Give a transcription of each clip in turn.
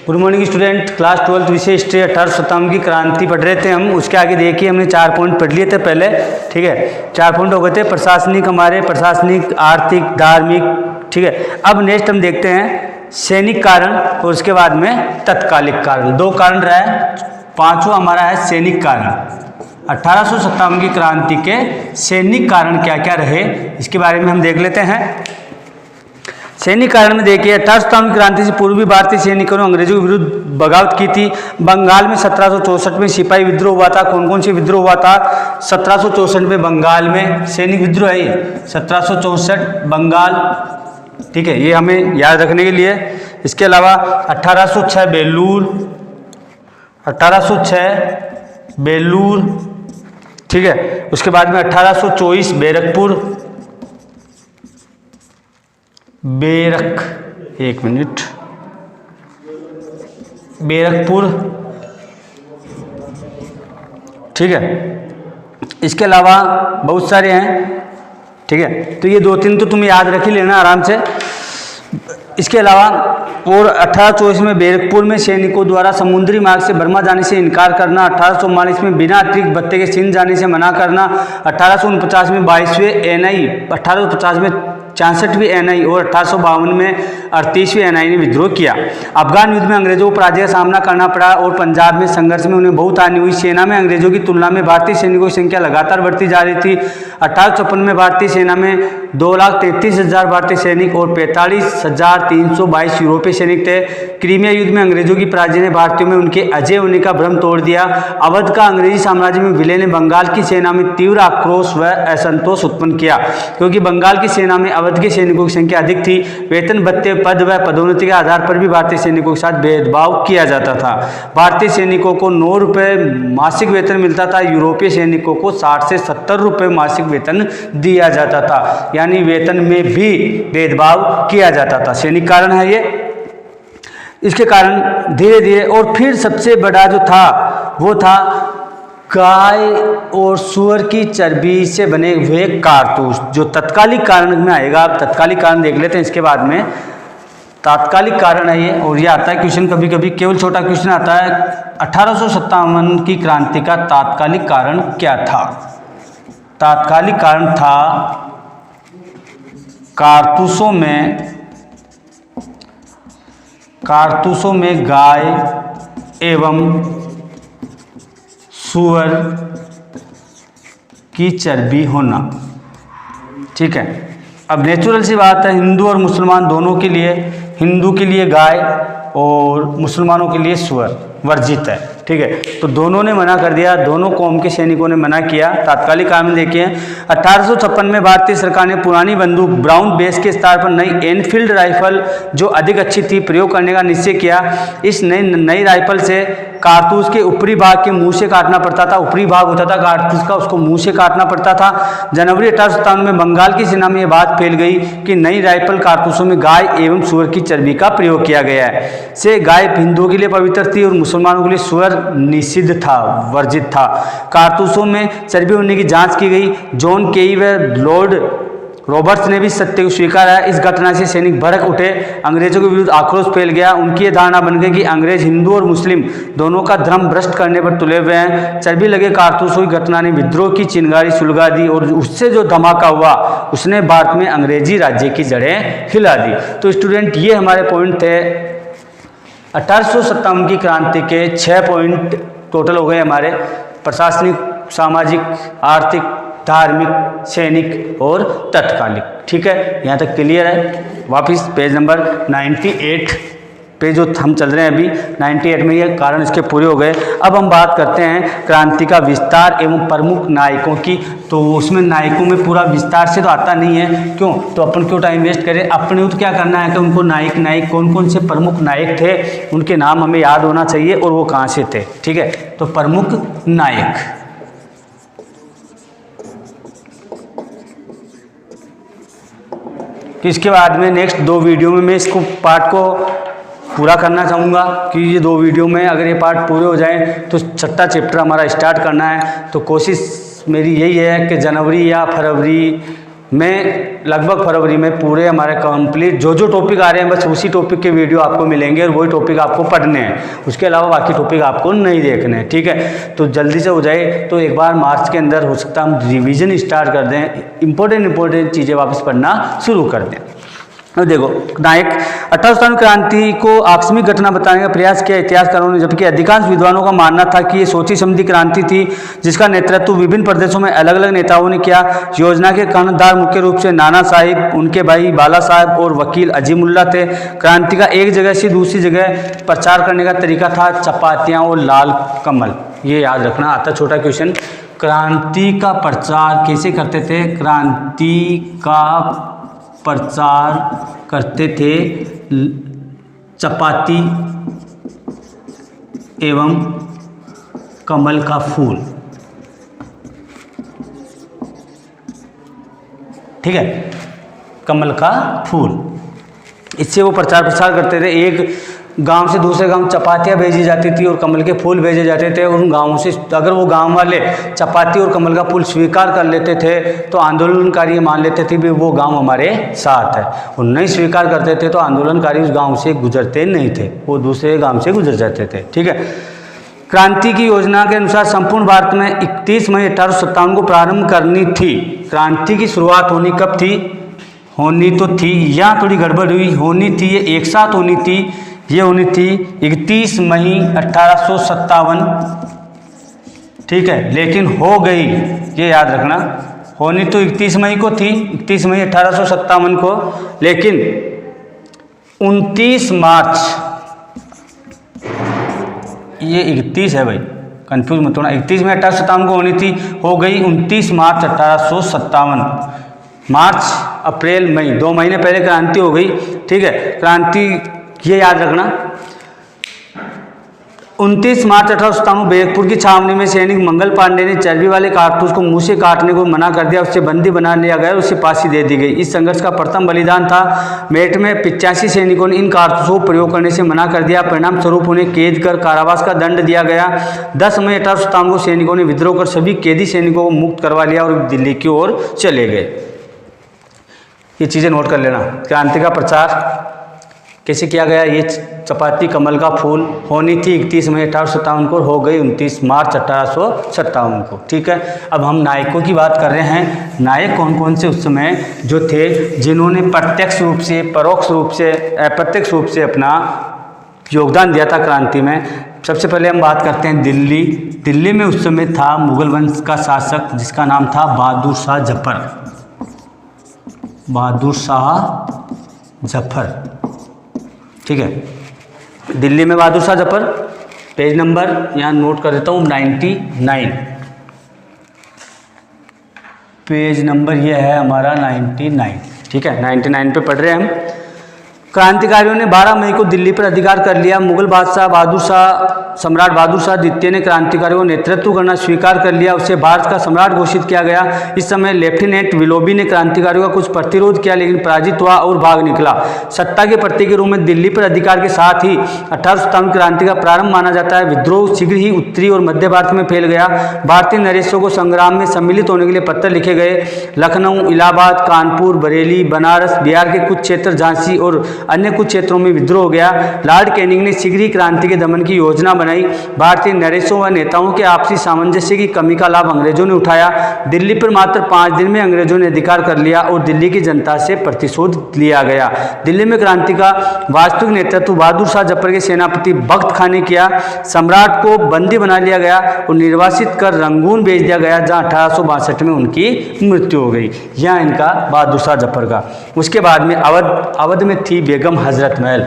Good morning student, class 12 विषय history 18 शताब्दी की क्रांति पढ़ रहे थे हम। उसके आगे देखिए हमने 4 पॉइंट पढ़ लिए थे पहले, ठीक है। 4 पॉइंट हो गए थे प्रशासनिक, हमारे प्रशासनिक, आर्थिक, धार्मिक, ठीक है। अब नेक्स्ट हम देखते हैं सैनिक कारण और उसके बाद में तत्कालिक कारण। 2 कारण रहा है, 5वां हमारा है सैनिक कारण। 1857 की क्रांति के सैनिक कारण क्या क्या रहे इसके बारे में हम देख लेते हैं। सैनिक कारण में देखिए 1857 की क्रांति से पूर्वी भारतीय सैनिकों ने अंग्रेजों के विरुद्ध बगावत की थी। बंगाल में 1764 में सिपाही विद्रोह हुआ था। कौन कौन से विद्रोह हुआ था? 1764 में बंगाल में सैनिक विद्रोह है, 1764 बंगाल, ठीक है, ये हमें याद रखने के लिए। इसके अलावा 1806 बेलूर, 1806 बेलूर, ठीक है। उसके बाद में 1824 बैरकपुर, एक मिनट, बैरकपुर, ठीक है। इसके अलावा बहुत सारे हैं, ठीक है। तो ये 2-3 तो तुम याद रख ही लेना आराम से। इसके अलावा और 1824 में बैरकपुर में सैनिकों द्वारा समुद्री मार्ग से बर्मा जाने से इनकार करना, 1844 में बिना अतिरिक्त भत्ते के सिंध जाने से मना करना, 1849 में 22वें एनआई, 1850 में 66वीं एनआई और 1852 में 38वीं एनआई ने विद्रोह किया। अफगान युद्ध में अंग्रेजों को पराजय का सामना करना पड़ा और पंजाब में संघर्ष में उन्हें बहुत हानि हुई। सेना में अंग्रेजों की तुलना में भारतीय सैनिकों की संख्या लगातार बढ़ती जा रही थी। 1856 में भारतीय सेना में 2,33,000 भारतीय सैनिक और 45,322 यूरोपीय सैनिक थे। क्रीमिया युद्ध में अंग्रेजों की पराजय ने भारतीयों में उनके अजय होने का भ्रम तोड़ दिया। अवध का अंग्रेजी साम्राज्य में विलय ने बंगाल की सेना में तीव्र आक्रोश व असंतोष उत्पन्न किया, क्योंकि बंगाल की सेना में अवध के सैनिकों की संख्या अधिक थी। वेतन भत्ते, पद व पदोन्नति के आधार पर भी भारतीय सैनिकों के साथ भेदभाव किया जाता था। भारतीय सैनिकों को 9 रुपये मासिक वेतन मिलता था, यूरोपीय सैनिकों को 60 से 70 रुपये मासिक वेतन दिया जाता था, यानी वेतन में भी भेदभाव किया जाता था। सैनिक कारण है ये। इसके कारण धीरे धीरे, और फिर सबसे बड़ा जो था वो था गाय और सूअर की चर्बी से बने हुए कारतूस, जो तत्कालिक कारण में आएगा। आप तत्कालिक कारण देख लेते हैं, इसके बाद में तात्कालिक कारण है ये। और ये आता है क्वेश्चन कभी कभी, केवल छोटा क्वेश्चन आता है 1857 की क्रांति का तात्कालिक कारण क्या था? तात्कालिक कारण था कारतूसों में गाय एवं सूअर की चर्बी होना, ठीक है। अब नेचुरल सी बात है, हिंदू और मुसलमान दोनों के लिए, हिंदू के लिए गाय और मुसलमानों के लिए सूअर वर्जित है, ठीक है। तो दोनों ने मना कर दिया, दोनों कौम के सैनिकों ने मना किया। तात्कालिक कारण देखिए 1856 में भारतीय सरकार ने पुरानी बंदूक ब्राउन बेस के स्थान पर नई एनफील्ड राइफल, जो अधिक अच्छी थी, प्रयोग करने का निश्चय किया। इस नई राइफल से कारतूस के ऊपरी भाग के मुंह से काटना पड़ता था, ऊपरी भाग होता था कारतूस का, उसको मुंह से काटना पड़ता था। जनवरी 1857 में बंगाल की सेना में यह बात फैल गई कि नई राइफल कारतूसों में गाय एवं सूअर की चर्बी का प्रयोग किया गया है। से गाय हिंदुओं के लिए पवित्र थी और मुसलमानों के लिए सूअर निषिद्ध था, वर्जित था। कारतूसों में चर्बी होने की जांच की गई। जॉन केई व लॉर्ड रॉबर्ट्स ने भी सत्य को स्वीकारा। इस घटना से सैनिक भड़क उठे, अंग्रेजों के विरुद्ध आक्रोश फैल गया। उनकी यह धारणा बन गई कि अंग्रेज हिंदू और मुस्लिम दोनों का धर्म भ्रष्ट करने पर तुले हुए हैं। चर्बी लगे कारतूसों की घटना ने विद्रोह की चिंगारी सुलगा दी और उससे जो धमाका हुआ उसने भारत में अंग्रेजी राज्य की जड़ें हिला दी। तो स्टूडेंट, ये हमारे पॉइंट थे 1857 की क्रांति के 6 पॉइंट टोटल हो गए हमारे, प्रशासनिक, सामाजिक, आर्थिक, धार्मिक, सैनिक और तत्कालिक, ठीक है। यहाँ तक क्लियर है। वापिस पेज नंबर 98 पे जो हम चल रहे हैं अभी, 98 में ये कारण इसके पूरे हो गए। अब हम बात करते हैं क्रांति का विस्तार एवं प्रमुख नायकों की। तो उसमें नायकों में पूरा विस्तार से तो आता नहीं है, क्यों? तो अपन क्यों टाइम वेस्ट करें? अपने तो क्या करना है कि उनको नायक कौन कौन से प्रमुख नायक थे उनके नाम हमें याद होना चाहिए और वो कहाँ से थे, ठीक है। तो प्रमुख नायक, इसके बाद में नेक्स्ट 2 वीडियो में मैं इसको पार्ट को पूरा करना चाहूँगा कि ये 2 वीडियो में अगर ये पार्ट पूरे हो जाएं तो 6ठा चैप्टर हमारा स्टार्ट करना है। तो कोशिश मेरी यही है कि जनवरी या फरवरी मैं लगभग फरवरी में पूरे हमारे कंप्लीट जो जो टॉपिक आ रहे हैं बस उसी टॉपिक के वीडियो आपको मिलेंगे और वही टॉपिक आपको पढ़ने हैं, उसके अलावा बाकी टॉपिक आपको नहीं देखने हैं, ठीक है। तो जल्दी से हो जाए तो एक बार मार्च के अंदर हो सकता हम रिवीजन स्टार्ट कर दें, इंपॉर्टेंट चीज़ें वापस पढ़ना शुरू कर दें। अब देखो, नायक 18 क्रांति को आकस्मिक घटना बताने का प्रयास किया इतिहासकारों ने, जबकि अधिकांश विद्वानों का मानना था कि ये सोची समझी क्रांति थी जिसका नेतृत्व विभिन्न प्रदेशों में अलग अलग नेताओं ने किया। योजना के कर्णधार मुख्य रूप से नाना साहिब, उनके भाई बाला साहब और वकील अजीमुल्ला थे। क्रांति का एक जगह से दूसरी जगह प्रचार करने का तरीका था चपातियाँ और लाल कमल, ये याद रखना, आता छोटा क्वेश्चन। क्रांति का प्रचार कैसे करते थे? क्रांति का प्रचार करते थे चपाती एवं कमल का फूल, ठीक है, कमल का फूल, इससे वो प्रचार प्रसार करते थे। एक गांव से दूसरे गांव चपातियाँ भेजी जाती थी और कमल के फूल भेजे जाते थे। उन गांवों से अगर वो गांव वाले चपाती और कमल का फूल स्वीकार कर लेते थे तो आंदोलनकारी मान लेते थे भी वो गांव हमारे साथ है, और नहीं स्वीकार करते थे तो आंदोलनकारी उस गांव से गुजरते नहीं थे, वो दूसरे गांव से गुजर जाते थे, ठीक है। क्रांति की योजना के अनुसार संपूर्ण भारत में 31 मई 1857 को प्रारंभ करनी थी। क्रांति की शुरुआत होनी कब थी? होनी तो थी, यहाँ थोड़ी गड़बड़ हुई, होनी थी ये एक साथ होनी थी, ये होनी थी 31 मई 1857, ठीक है, लेकिन हो गई, ये याद रखना, होनी तो 31 मई को थी, 31 मई 1857 को, लेकिन 29 मार्च, ये 31 है भाई, कंफ्यूज मत होना, 31 मई 1857 को होनी थी, हो गई 29 मार्च 1857। मार्च, अप्रैल, मई, 2 महीने पहले क्रांति हो गई, ठीक है। क्रांति ये याद रखना, 29 मार्च 1857 बैरकपुर की छावनी में सैनिक मंगल पांडे ने चर्बी वाले कारतूस को मुंह से काटने को मना कर दिया, उससे बंदी बना लिया गया और उसे फांसी दे दी गई। इस संघर्ष का प्रथम बलिदान था। मेरठ में 85 सैनिकों ने इन कारतूसों को प्रयोग करने से मना कर दिया। परिणाम स्वरूप उन्हें कैद कर कारावास का दंड दिया गया। 10 मई 1857 को सैनिकों ने विद्रोह कर सभी कैदी सैनिकों को मुक्त करवा लिया और दिल्ली की ओर चले गए। ये चीज़ें नोट कर लेना। क्रांति का प्रचार कैसे किया गया? ये चपाती कमल का फूल होनी थी 31 मई 1857 को, हो गई 29 मार्च 1857 को, ठीक है। अब हम नायकों की बात कर रहे हैं। नायक कौन कौन से उस समय जो थे जिन्होंने प्रत्यक्ष रूप से, परोक्ष रूप से, अप्रत्यक्ष रूप से अपना योगदान दिया था क्रांति में। सबसे पहले हम बात करते हैं दिल्ली। दिल्ली में उस समय था मुगल वंश का शासक जिसका नाम था बहादुर शाह जफर। बहादुर शाह जफर, ठीक है। दिल्ली में बहादुर शाह जफर, पेज नंबर यहाँ नोट कर देता हूँ 99, पेज नंबर ये है हमारा 99, ठीक है, 99 पे पढ़ रहे हैं हम। क्रांतिकारियों ने 12 मई को दिल्ली पर अधिकार कर लिया। मुगल बादशाह सम्राट बहादुर शाह द्वितीय ने क्रांतिकारियों को नेतृत्व करना स्वीकार कर लिया, उसे भारत का सम्राट घोषित किया गया। इस समय लेफ्टिनेंट विलोबी ने क्रांतिकारियों का कुछ प्रतिरोध किया लेकिन पराजित हुआ और भाग निकला। सत्ता के प्रतीक के रूप में दिल्ली पर अधिकार के साथ ही 1857 क्रांति का प्रारंभ माना जाता है। विद्रोह शीघ्र ही उत्तरी और मध्य भारत में फैल गया। भारतीय नरेशों को संग्राम में सम्मिलित होने के लिए पत्र लिखे गए। लखनऊ, इलाहाबाद, कानपुर, बरेली, बनारस, बिहार के कुछ क्षेत्र, झांसी और अन्य कुछ क्षेत्रों में विद्रोह हो गया। लॉर्ड कैनिंग ने शीघ्र ही क्रांति के दमन की योजना बनाई। भारतीय नरेशों व नेताओं के आपसी सामंजस्य की कमी का लाभ अंग्रेजों ने उठाया। दिल्ली पर मात्र 5 दिन में अंग्रेजों ने अधिकार कर लिया और दिल्ली की जनता से प्रतिशोध लिया गया। दिल्ली में क्रांति का वास्तविक नेतृत्व बहादुर शाह जफर के सेनापति बख्त खां ने किया। सम्राट को बंदी बना लिया गया और निर्वासित कर रंगून भेज दिया गया जहां 1862 में उनकी मृत्यु हो गई। यह इनका बहादुर शाह जफर का। उसके बाद में अवध में थी बेगम हजरत महल।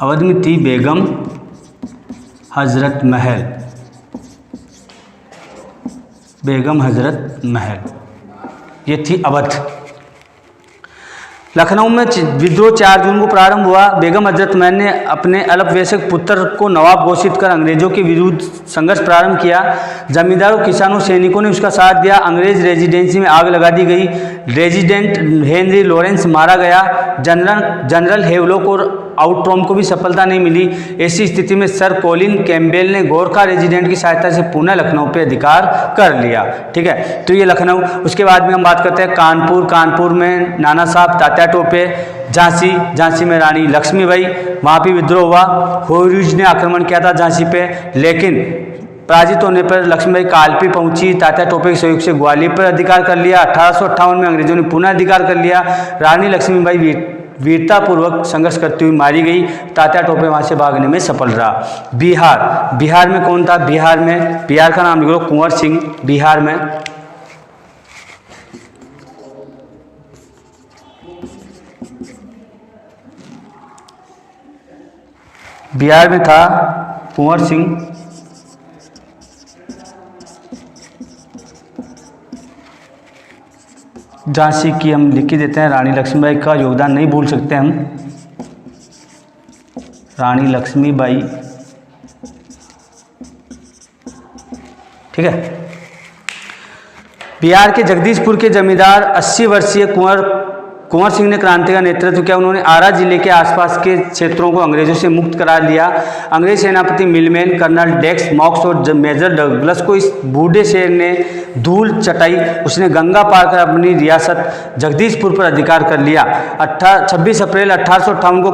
अवध में थी बेगम हजरत महल। बेगम हजरत महल ये थी अवध। लखनऊ में विद्रोह 4 जून को प्रारंभ हुआ। बेगम हजरत महल ने अपने अल्पवयस्क पुत्र को नवाब घोषित कर अंग्रेजों के विरुद्ध संघर्ष प्रारंभ किया। जमींदारों, किसानों, सैनिकों ने उसका साथ दिया। अंग्रेज रेजिडेंसी में आग लगा दी गई। रेजिडेंट हेनरी लॉरेंस मारा गया। जनरल हेवलॉक और आउटरॉम को भी सफलता नहीं मिली। ऐसी स्थिति में सर कॉलिन कैम्पबेल ने गोरखा रेजिडेंट की सहायता से पुनः लखनऊ पे अधिकार कर लिया। ठीक है, तो ये लखनऊ। उसके बाद में हम बात करते हैं कानपुर। कानपुर में नाना साहब तात्या टोपे। झांसी में रानी लक्ष्मीबाई, वहाँ भी विद्रोह हुआ। होरूज ने आक्रमण किया था झांसी पे, लेकिन पराजित होने पर लक्ष्मीबाई कालपी पहुंची। तात्या टोपे के सहयोग से ग्वालियर पर अधिकार कर लिया। 1858 में अंग्रेजों ने पुनः अधिकार कर लिया। रानी लक्ष्मीबाई वीरतापूर्वक संघर्ष करती हुई मारी गई। तात्या टोपे वहाँ से भागने में सफल रहा। बिहार में कौन था? बिहार का नाम लिख लो, कुंवर सिंह। बिहार में था कुंवर सिंह। झांसी की हम लिख ही देते हैं। रानी लक्ष्मीबाई का योगदान नहीं भूल सकते हम। रानी लक्ष्मीबाई, ठीक है। बिहार के जगदीशपुर के जमींदार 80 वर्षीय कुंवर सिंह ने क्रांति का नेतृत्व किया। उन्होंने आरा जिले के आसपास के क्षेत्रों को अंग्रेजों से मुक्त करा लिया। अंग्रेज सेनापति मिलमैन, कर्नल डेक्स मॉक्स और मेजर डगलस को इस बूढ़े शेर ने धूल चटाई। उसने गंगा पार कर अपनी रियासत जगदीशपुर पर अधिकार कर लिया। 26 अप्रैल 1858 को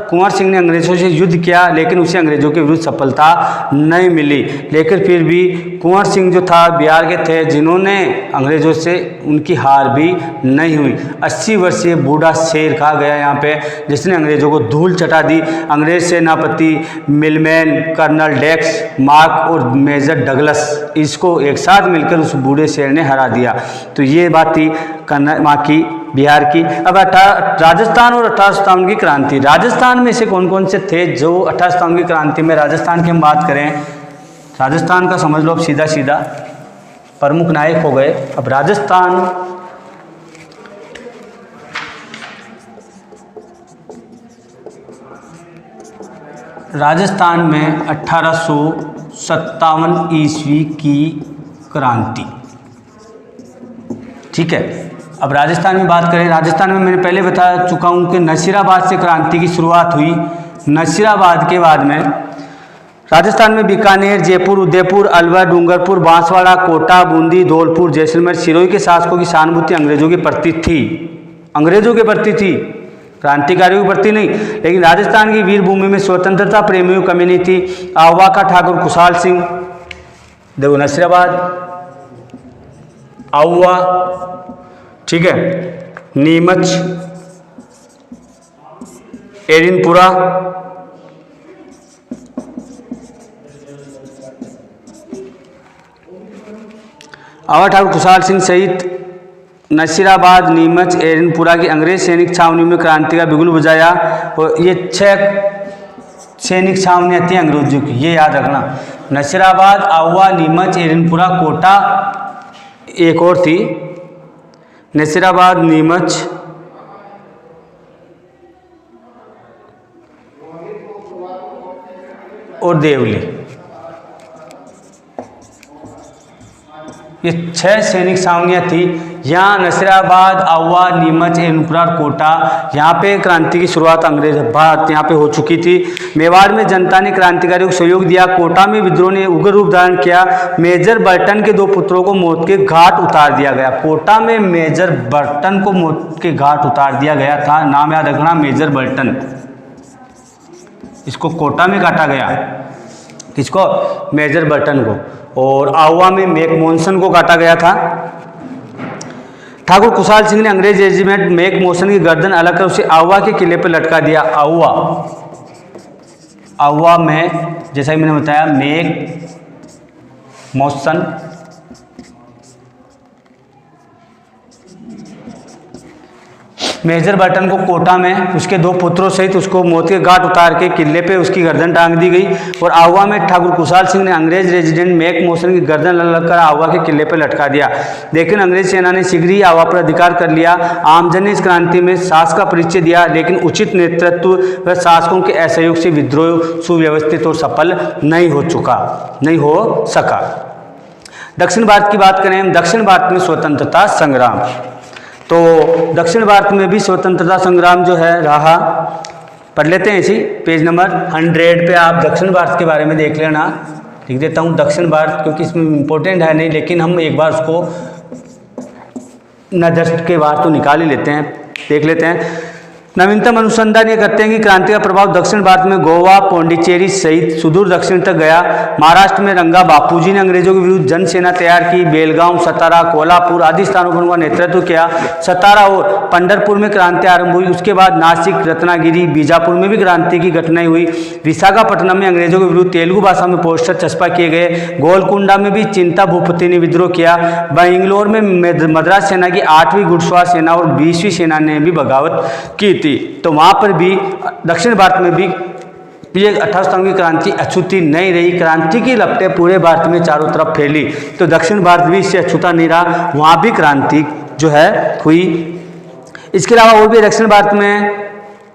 कुंवर सिंह ने अंग्रेजों से युद्ध किया, लेकिन उसे अंग्रेजों के विरुद्ध सफलता नहीं मिली। लेकिन फिर भी कुंवर सिंह जो था बिहार के थे, जिन्होंने अंग्रेजों से उनकी हार भी नहीं हुई। 80 वर्षीय बूढ़ा शेर कहा गया यहाँ पे, जिसने अंग्रेजों को धूल चटा दी। अंग्रेज सेनापति मिलमैन, कर्नल डेक्स मार्क और मेजर डगलस, इसको एक साथ मिलकर उस बूढ़े शेर ने हरा दिया। तो ये बात थी वहाँ की, बिहार की। अब राजस्थान और 1857 की क्रांति। राजस्थान में से कौन कौन से थे जो 1857 की क्रांति में? राजस्थान की हम बात करें, राजस्थान का समझ लो अब सीधा सीधा प्रमुख नायक हो गए। अब राजस्थान में 1857 ईस्वी की क्रांति, ठीक है। अब राजस्थान में बात करें, राजस्थान में मैंने पहले बता चुका हूँ कि नसीराबाद से क्रांति की शुरुआत हुई। नसीराबाद के बाद में राजस्थान में बीकानेर, जयपुर, उदयपुर, अलवर, डूंगरपुर, बांसवाड़ा, कोटा, बूंदी, धौलपुर, जैसलमेर, सिरोही के शासकों की सहानुभूति अंग्रेजों के प्रति थी, क्रांतिकारियों के प्रति नहीं। लेकिन राजस्थान की वीरभूमि में स्वतंत्रता प्रेमियों की कमी नहीं थी। आहवा का ठाकुर खुशहाल सिंह, देखो नसीराबाद, आहवा, ठीक है, नीमच, एरिनपुरा, आहवा ठाकुर खुशहाल सिंह सहित नसीराबाद, नीमच, एरिनपुरा की अंग्रेज सैनिक छावनी में क्रांति का बिगुल बजाया। और ये 6 सैनिक छावनियाँ थी अंग्रेजों की, ये याद रखना। नसीराबाद, आहवा, नीमच, एरिनपुरा, कोटा, एक और थी नसीराबाद, नीमच, और देवली। ये 6 सैनिक छावनियाँ थी। यहाँ नसीराबाद, आहवा, नीमच, एरिनपुरा, कोटा, यहाँ पे क्रांति की शुरुआत अंग्रेज भारत यहाँ पे हो चुकी थी। मेवाड़ में जनता ने क्रांतिकारियों को सहयोग दिया। कोटा में विद्रोह ने उग्र रूप धारण किया। मेजर बर्टन के 2 पुत्रों को मौत के घाट उतार दिया गया। कोटा में मेजर बर्टन को मौत के घाट उतार दिया गया था। नाम याद रखना, मेजर बर्टन, इसको कोटा में काटा गया। किसको? मेजर बर्टन को। और आहवा में मैकमोहन को काटा गया था। ठाकुर खुशहाल सिंह ने अंग्रेज रेजिमेंट मैकमोहन की गर्दन अलग कर उसे आहवा के किले पर लटका दिया। आहवा में, जैसा कि मैंने बताया, मैकमोहन, मेजर बर्टन को कोटा में उसके 2 पुत्रों सहित उसको मौत के घाट उतार के किले पे उसकी गर्दन टांग दी गई। और आहवा में ठाकुर खुशहाल सिंह ने अंग्रेज रेजिडेंट मैकमोहन की गर्दन लगकर आहवा के किले पे लटका दिया। लेकिन अंग्रेज सेना ने शीघ्र ही आहवा पर अधिकार कर लिया। आमजन ने इस क्रांति में साहस का परिचय दिया, लेकिन उचित नेतृत्व व शासकों के असहयोग से विद्रोह सुव्यवस्थित और सफल नहीं हो सका। दक्षिण भारत की बात करें, दक्षिण भारत में स्वतंत्रता संग्राम। तो दक्षिण भारत में भी स्वतंत्रता संग्राम जो है रहा। पढ़ लेते हैं इसी पेज नंबर 100 पे आप दक्षिण भारत के बारे में देख लेना। लिख देता हूँ दक्षिण भारत, क्योंकि इसमें इम्पोर्टेंट है नहीं, लेकिन हम एक बार उसको नजर के बाहर तो निकाल ही लेते हैं, देख लेते हैं। नवीनतम अनुसंधान ये करते हैं कि क्रांति का प्रभाव दक्षिण भारत में गोवा, पौंडीचेरी सहित सुदूर दक्षिण तक गया। महाराष्ट्र में रंगा बापूजी ने अंग्रेजों के विरुद्ध जनसेना तैयार की। बेलगांव, सतारा, कोल्हापुर आदि स्थानों पर उनका नेतृत्व किया। सतारा और पंढरपुर में क्रांति आरंभ हुई। उसके बाद नासिक, रत्नागिरी, बीजापुर में भी क्रांति की घटनाएं हुई। विशाखापट्टनम में अंग्रेजों के विरुद्ध तेलुगु भाषा में पोस्टर चस्पा किए गए। गोलकुंडा में भी चिंता भूपति ने विद्रोह किया। बेंगलोर में मद्रास सेना की 8वीं घुड़सवार सेना और 20वीं सेना ने भी बगावत की। तो वहां पर भी दक्षिण भारत में भी ये 18 सितंबर की क्रांति अछूती नहीं रही। क्रांति की लपटें पूरे भारत में चारों तरफ फैली, तो दक्षिण भारत भी इससे अछूता नहीं रहा, वहां भी क्रांति जो है हुई। इसके अलावा और भी दक्षिण भारत में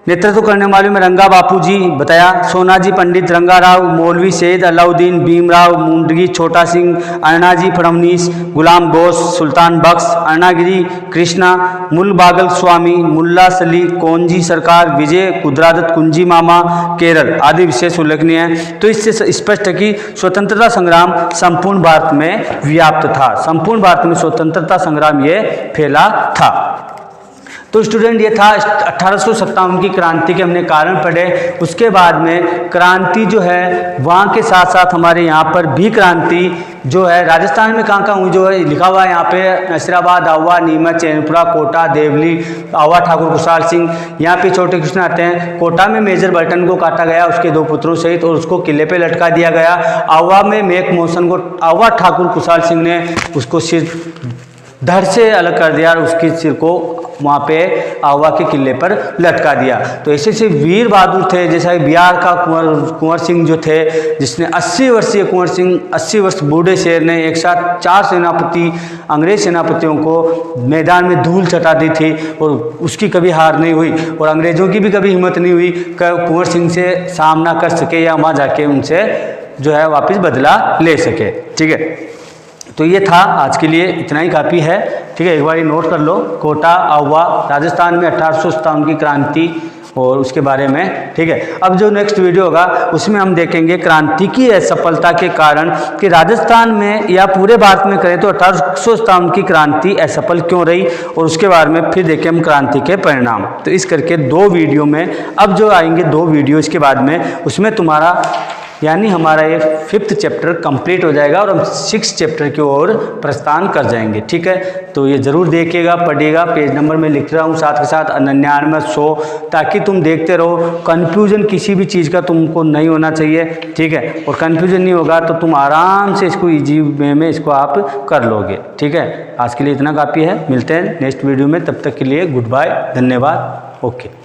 नेतृत्व करने वाले में रंगा बापूजी बताया, सोनाजी पंडित, रंगाराव, मौलवी सैयद अलाउद्दीन, भीमराव मुंडगी, छोटा सिंह, अण्णाजी फडणवीस, गुलाम बोस, सुल्तान बख्श, अण्णागिरी कृष्णा, मुलबागल स्वामी, मुल्ला सली, कौनजी सरकार, विजय कुद्रादत्त, कुंजी मामा, केरल आदि विशेष उल्लेखनीय है। तो इससे स्पष्ट है कि स्वतंत्रता संग्राम संपूर्ण भारत में व्याप्त था, संपूर्ण भारत में स्वतंत्रता संग्राम ये फैला था। तो स्टूडेंट ये था 1857 की क्रांति के हमने कारण पढ़े। उसके बाद में क्रांति जो है वहाँ के साथ साथ हमारे यहाँ पर भी क्रांति जो है राजस्थान में कहाँ हुई जो है लिखा हुआ है यहाँ पे, नसीराबाद, आवा, नीमच, चैनपुरा, कोटा, देवली, आवा ठाकुर कुशाल सिंह, यहाँ पे छोटे कृष्ण आते हैं। कोटा में मेजर बर्टन को काटा गया उसके 2 पुत्रों सहित और उसको किले पे लटका दिया गया। आवा में मेक मोहसन को आवा ठाकुर कुशाल सिंह ने उसको सिर धड़ से अलग कर दिया और उसके सिर को वहाँ पे आवा के किले पर लटका दिया। तो ऐसे से वीर बहादुर थे, जैसा बिहार का कुंवर सिंह जो थे, जिसने 80 वर्षीय कुंवर सिंह 80 वर्ष बूढ़े शेर ने एक साथ 4 सेनापति अंग्रेज सेनापतियों को मैदान में धूल चटा दी थी और उसकी कभी हार नहीं हुई और अंग्रेजों की भी कभी हिम्मत नहीं हुई कि कुंवर सिंह से सामना कर सके या वहाँ जाके उनसे जो है वापस बदला ले सके। ठीक है, तो ये था आज के लिए, इतना ही काफ़ी है। ठीक है, एक बार नोट कर लो, कोटा, आवा, राजस्थान में 1857 की क्रांति और उसके बारे में। ठीक है, अब जो नेक्स्ट वीडियो होगा उसमें हम देखेंगे क्रांति की असफलता के कारण कि राजस्थान में या पूरे भारत में करें तो 1857 की क्रांति असफल क्यों रही और उसके बारे में फिर देखें हम क्रांति के परिणाम। तो इस करके 2 वीडियो में, अब जो आएंगे 2 वीडियो इसके बाद में, उसमें तुम्हारा यानी हमारा ये 5th चैप्टर कंप्लीट हो जाएगा और हम 6th चैप्टर की ओर प्रस्थान कर जाएंगे। ठीक है, तो ये ज़रूर देखिएगा, पढ़िएगा। पेज नंबर में लिख रहा हूँ साथ के साथ 99 100, ताकि तुम देखते रहो। कन्फ्यूजन किसी भी चीज़ का तुमको नहीं होना चाहिए। ठीक है, और कन्फ्यूजन नहीं होगा तो तुम आराम से इसको ईजी वे में इसको आप कर लोगे। ठीक है, आज के लिए इतना काफ़ी है, मिलते हैं नेक्स्ट वीडियो में, तब तक के लिए गुड बाय, धन्यवाद, ओके।